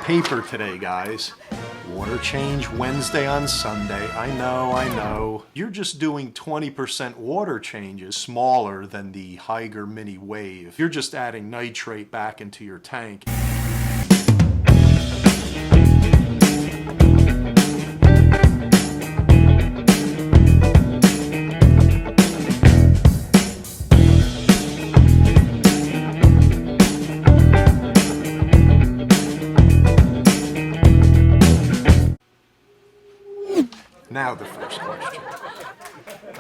paper today, guys. Water change Wednesday on Sunday. I know. You're just doing 20% water changes smaller than the Haiger Mini Wave. You're just adding nitrate back into your tank. Now the first question.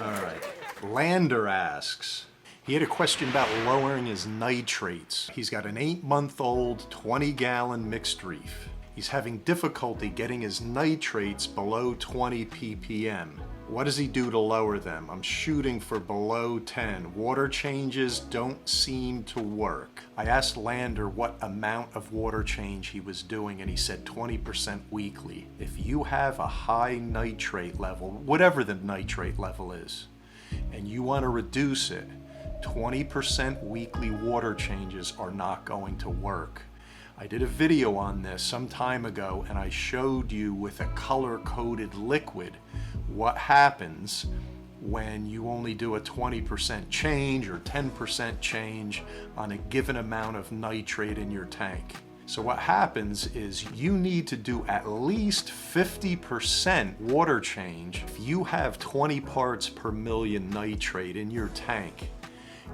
All right. Lander asks, he had a question about lowering his nitrates. He's got an 8-month-old 20-gallon mixed reef. He's having difficulty getting his nitrates below 20 ppm. What does he do to lower them? I'm shooting for below 10. Water changes don't seem to work. I asked Lander what amount of water change he was doing, and he said 20% weekly. If you have a high nitrate level, whatever the nitrate level is, and you want to reduce it, 20% weekly water changes are not going to work. I did a video on this some time ago, and I showed you with a color-coded liquid what happens when you only do a 20% change or 10% change on a given amount of nitrate in your tank. So what happens is you need to do at least 50% water change. If you have 20 parts per million nitrate in your tank,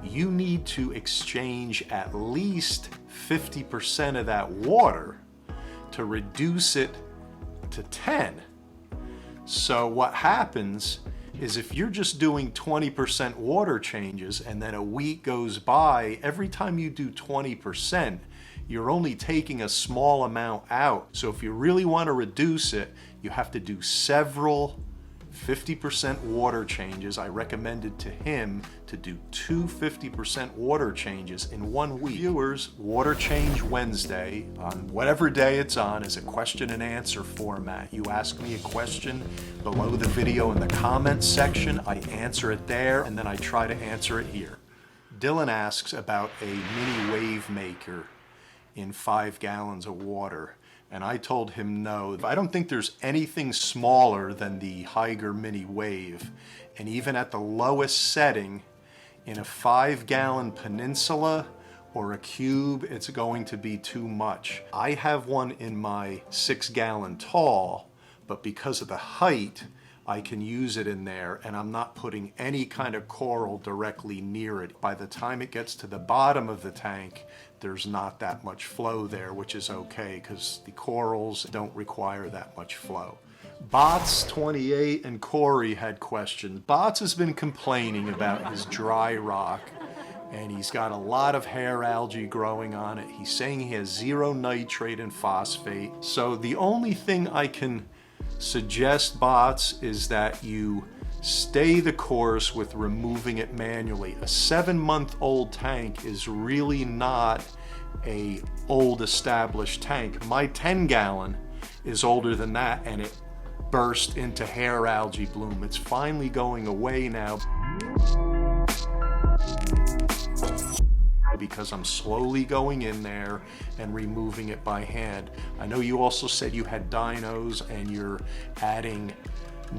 you need to exchange at least 50% of that water to reduce it to 10. So what happens is if you're just doing 20% water changes and then a week goes by, every time you do 20%, you're only taking a small amount out. So if you really want to reduce it, you have to do several 50% water changes. I recommended to him to do 2 50% water changes in 1 week. Viewers, Water Change Wednesday, on whatever day it's on, is a question and answer format. You ask me a question below the video in the comments section, I answer it there, and then I try to answer it here. Dylan asks about a mini wave maker in 5 gallons of water. And I told him no. I don't think there's anything smaller than the Haiger Mini Wave. And even at the lowest setting, in a 5-gallon peninsula or a cube, it's going to be too much. I have one in my 6-gallon tall, but because of the height, I can use it in there, and I'm not putting any kind of coral directly near it. By the time it gets to the bottom of the tank, there's not that much flow there, which is okay because the corals don't require that much flow. Bots28 and Corey had questions. Bots has been complaining about his dry rock, and he's got a lot of hair algae growing on it. He's saying he has 0 nitrate and phosphate. So the only thing I can suggest, Bots, is that you stay the course with removing it manually. A 7-month-old tank is really not a old established tank. My 10-gallon is older than that, and it burst into hair algae bloom. It's finally going away now because I'm slowly going in there and removing it by hand. I know you also said you had dinos and you're adding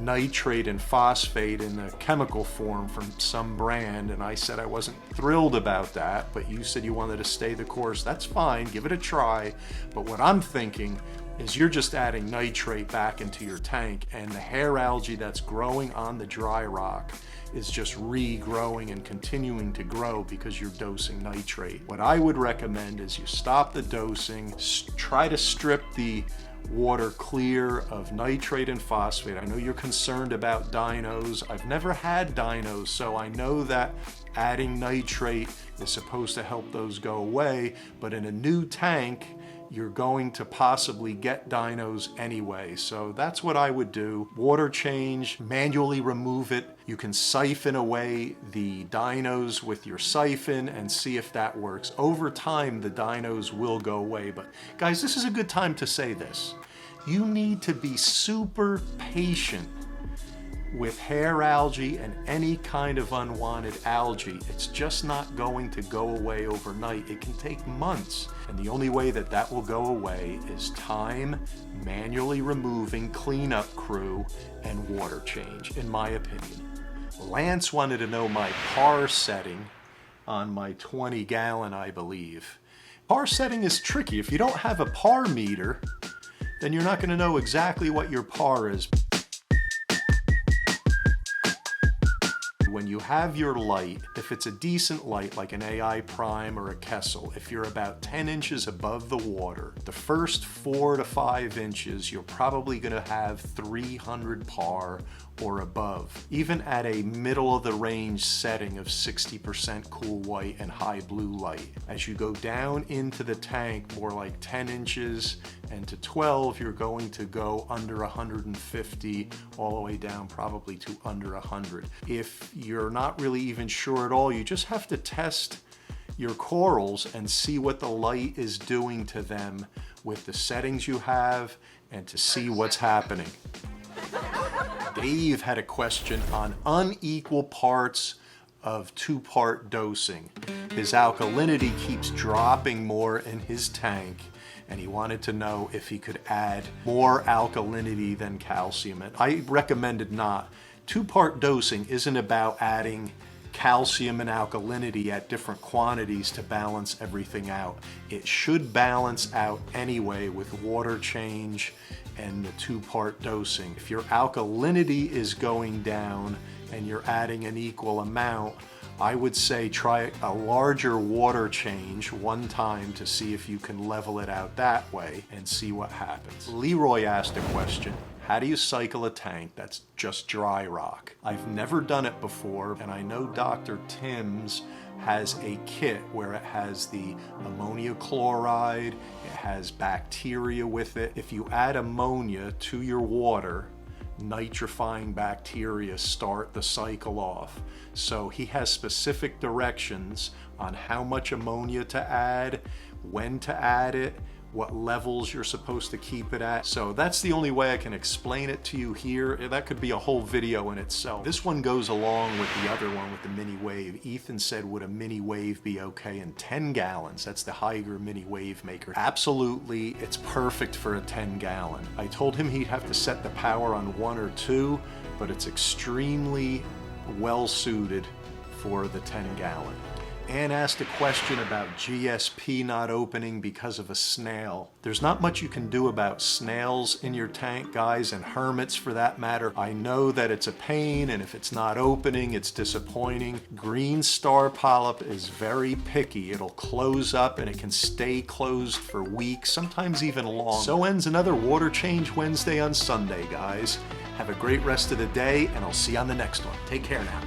nitrate and phosphate in the chemical form from some brand, and I said I wasn't thrilled about that, but you said you wanted to stay the course. That's fine, give it a try. But what I'm thinking is you're just adding nitrate back into your tank, and the hair algae that's growing on the dry rock is just regrowing and continuing to grow because you're dosing nitrate. What I would recommend is you stop the dosing, try to strip the water clear of nitrate and phosphate. I know you're concerned about dinos. I've never had dinos, so I know that adding nitrate is supposed to help those go away, but in a new tank, you're going to possibly get dinos anyway. So that's what I would do. Water change, manually remove it. You can siphon away the dinos with your siphon and see if that works. Over time, the dinos will go away. But guys, this is a good time to say this. You need to be super patient With hair algae and any kind of unwanted algae, it's just not going to go away overnight. It can take months. And the only way that that will go away is time, manually removing cleanup crew, and water change, in my opinion. Lance wanted to know my par setting on my 20-gallon, I believe. Par setting is tricky. If you don't have a par meter, then you're not going to know exactly what your par is. When you have your light, if it's a decent light like an AI Prime or a Kessel, if you're about 10 inches above the water, the first 4 to 5 inches, you're probably going to have 300 par or above, even at a middle of the range setting of 60% cool white and high blue light. As you go down into the tank, more like 10 inches and to 12, you're going to go under 150 all the way down probably to under 100. If you're not really even sure at all, you just have to test your corals and see what the light is doing to them with the settings you have and to see what's happening. Dave had a question on unequal parts of 2-part dosing. His alkalinity keeps dropping more in his tank, and he wanted to know if he could add more alkalinity than calcium. And I recommended not. 2-part dosing isn't about adding calcium and alkalinity at different quantities to balance everything out. It should balance out anyway with water change and the 2-part dosing. If your alkalinity is going down and you're adding an equal amount, I would say try a larger water change one time to see if you can level it out that way and see what happens. Leroy asked a question. How do you cycle a tank that's just dry rock? I've never done it before, and I know Dr. Tim's has a kit where it has the ammonia chloride, it has bacteria with it. If you add ammonia to your water, nitrifying bacteria start the cycle off. So he has specific directions on how much ammonia to add, when to add it, what levels you're supposed to keep it at. So that's the only way I can explain it to you here. That could be a whole video in itself. This one goes along with the other one with the mini wave. Ethan said, would a mini wave be okay in 10 gallons? That's the Hygger mini wave maker. Absolutely, it's perfect for a 10 gallon. I told him he'd have to set the power on 1 or 2, but it's extremely well suited for the 10 gallon. Ann asked a question about GSP not opening because of a snail. There's not much you can do about snails in your tank, guys, and hermits for that matter. I know that it's a pain, and if it's not opening, it's disappointing. Green star polyp is very picky. It'll close up and it can stay closed for weeks, sometimes even long. So ends another Water Change Wednesday on Sunday, guys. Have a great rest of the day, and I'll see you on the next one. Take care now.